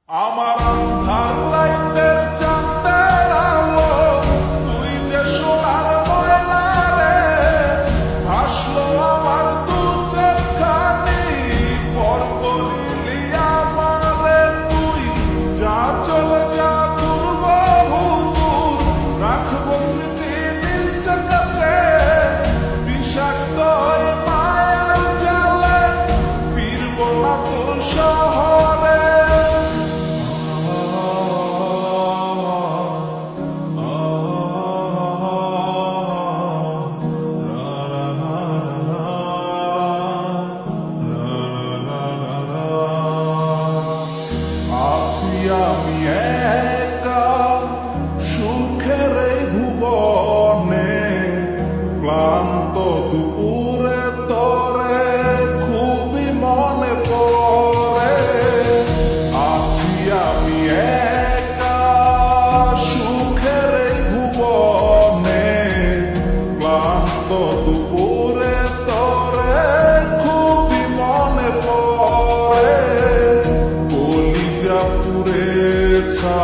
আমার আন্ধার লাইটের চাঁদের আলো, তুই যে সোনার ময়না রে, ভাসলো আমার দু চোখখানি, পর করিলি আমারে তুই। যা চলে যা দূর বহু দূর, রাখবো স্মৃতি নীলচে কাছে, বিষাক্ত এই মায়ার জালে ফিরবো না তোর শহরে। আছি আমি একা সুখের এই ভুবনে, ক্লান্ত দুপুরে তরে খুবই মনে পড়ে। আছি আমি একা সুখের এই ভুবনে, ক্লান্ত দুপুরে তরে খুবই মনে পড়ে। কলিজা পুড়ে ছা